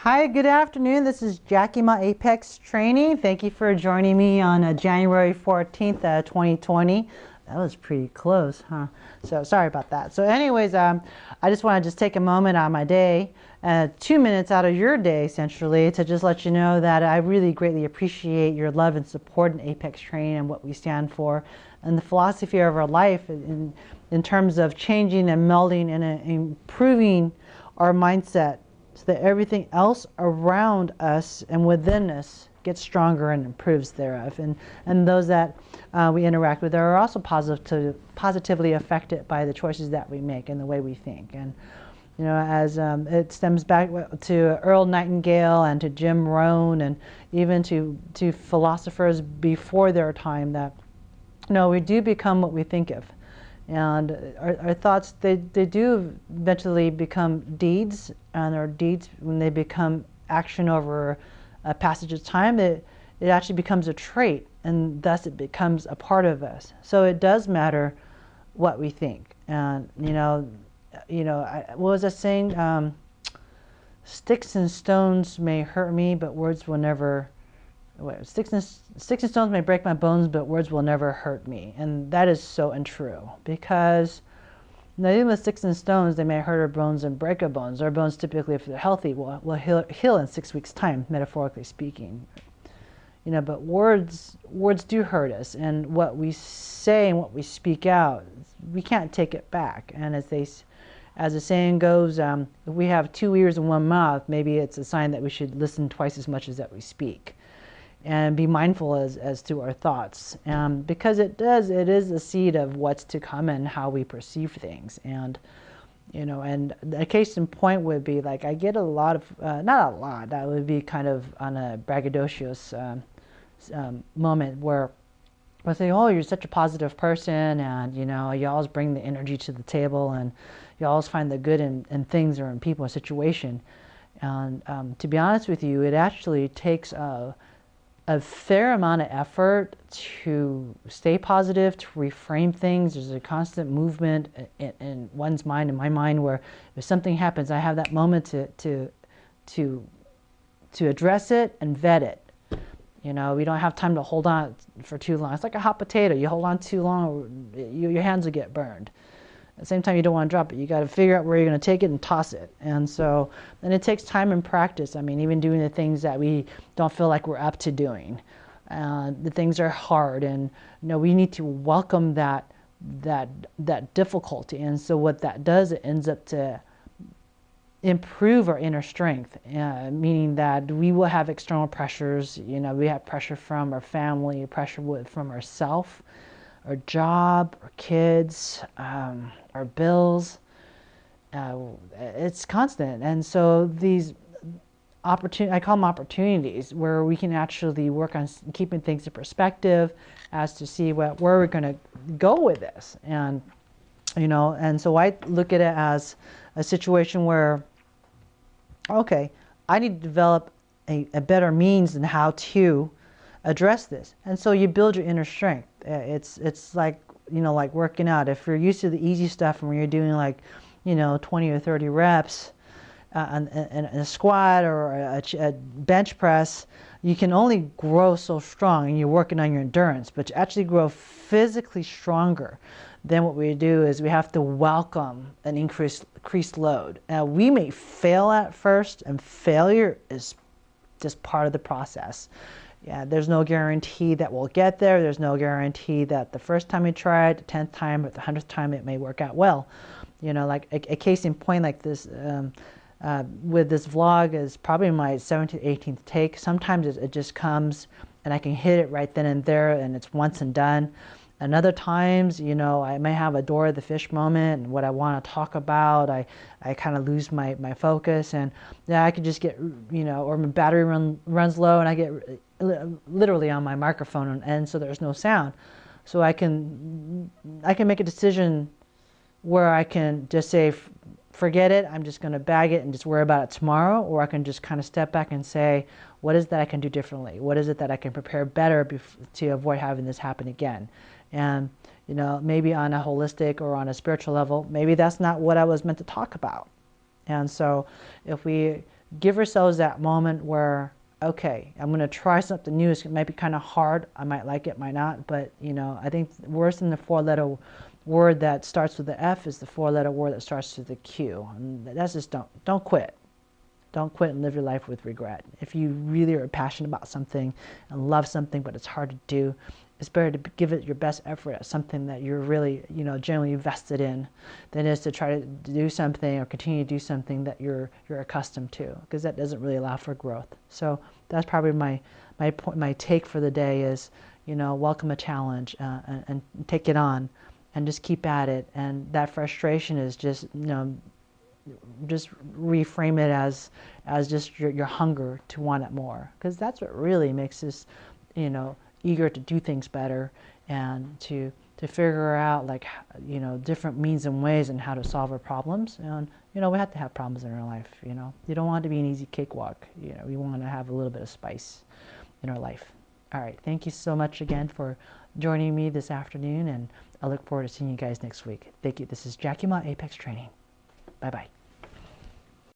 Hi, good afternoon. This is Jackie, my Apex training. Thank you for joining me on January 14th, 2020. That was pretty close, huh? So sorry about that. So anyways, I just want to take a moment out of my day, 2 minutes out of your day, essentially, to just let you know that I really greatly appreciate your love and support in Apex training and what we stand for and the philosophy of our life in terms of changing and melding and improving our mindset, so that everything else around us and within us gets stronger and improves thereof. And those that we interact with are also positively affected by the choices that we make and the way we think. And as it stems back to Earl Nightingale and to Jim Rohn and even to philosophers before their time, that we do become what we think of. And our thoughts, they do eventually become deeds, and our deeds, when they become action over a passage of time, it actually becomes a trait, and thus it becomes a part of us. So it does matter what we think. And what was I saying? Sticks and stones may hurt me, but words will never. Sticks and stones may break my bones, but words will never hurt me. And that is so untrue, because even with sticks and stones, they may hurt our bones and break our bones. Our bones, typically, if they're healthy, will heal in 6 weeks' time, metaphorically speaking. But words do hurt us, and what we say and what we speak out, we can't take it back. And as the saying goes, if we have 2 ears and 1 mouth, maybe it's a sign that we should listen twice as much as that we speak. And be mindful as to our thoughts, because it is a seed of what's to come and how we perceive things. And and a case in point would be, like, I get a lot of not a lot, that would be kind of on a braggadocious moment where I say, oh, you're such a positive person, and you always bring the energy to the table, and you always find the good in things or in people or situation. And to be honest with you, it actually takes a fair amount of effort to stay positive, to reframe things. There's a constant movement in one's mind, in my mind, where if something happens, I have that moment to address it and vet it. We don't have time to hold on for too long. It's like a hot potato. You hold on too long, your hands will get burned. At the same time, you don't want to drop it. You got to figure out where you're going to take it and toss it. And it takes time and practice. I mean, even doing the things that we don't feel like we're up to doing. The things are hard, and we need to welcome that difficulty. And so what that does, it ends up to improve our inner strength, meaning that we will have external pressures. We have pressure from our family, pressure from ourself, our job, our kids, our bills. It's constant. And so these I call them opportunities, where we can actually work on keeping things in perspective as to see where we're going to go with this. And and so I look at it as a situation where, okay, I need to develop a better means in how to address this. And so you build your inner strength. It's like, like working out. If you're used to the easy stuff, and when you're doing 20 or 30 reps in a squat or a bench press, you can only grow so strong, and you're working on your endurance. But to actually grow physically stronger, then what we do is we have to welcome an increased load. Now, we may fail at first, and failure is just part of the process. Yeah, there's no guarantee that we'll get there. There's no guarantee that the first time we try it, the 10th time, or the 100th time, it may work out well. Like a case in point like this, with this vlog, is probably my 17th, 18th take. Sometimes it just comes, and I can hit it right then and there, and it's once and done. And other times, I may have a door of the fish moment, and what I want to talk about, I kind of lose my focus, and I could just get, or my battery runs low, and I get literally on my microphone, and so there's no sound. So I can make a decision where I can just say, forget it, I'm just going to bag it and just worry about it tomorrow, or I can just kind of step back and say, what is that I can do differently? What is it that I can prepare better to avoid having this happen again? And maybe on a holistic or on a spiritual level, maybe that's not what I was meant to talk about. And so if we give ourselves that moment where, okay, I'm going to try something new. It might be kind of hard. I might like it, might not. But, you know, I think worse than the four-letter word that starts with the F is the four-letter word that starts with the Q. And that's just don't quit. Don't quit and live your life with regret. If you really are passionate about something and love something, but it's hard to do, it's better to give it your best effort at something that you're really, you know, genuinely vested in than it is to try to do something or continue to do something that you're accustomed to, because that doesn't really allow for growth. So that's probably my take for the day is, you know, welcome a challenge and take it on and just keep at it. And that frustration is just, you know, just reframe it as just your hunger to want it more, because that's what really makes us, you know, eager to do things better and to figure out, like, you know, different means and ways and how to solve our problems. And, you know, we have to have problems in our life. You know, you don't want it to be an easy cakewalk. You know, we want to have a little bit of spice in our life. All right, thank you so much again for joining me this afternoon, and I look forward to seeing you guys next week. Thank you. This is Jackie Ma Apex Training. Bye bye.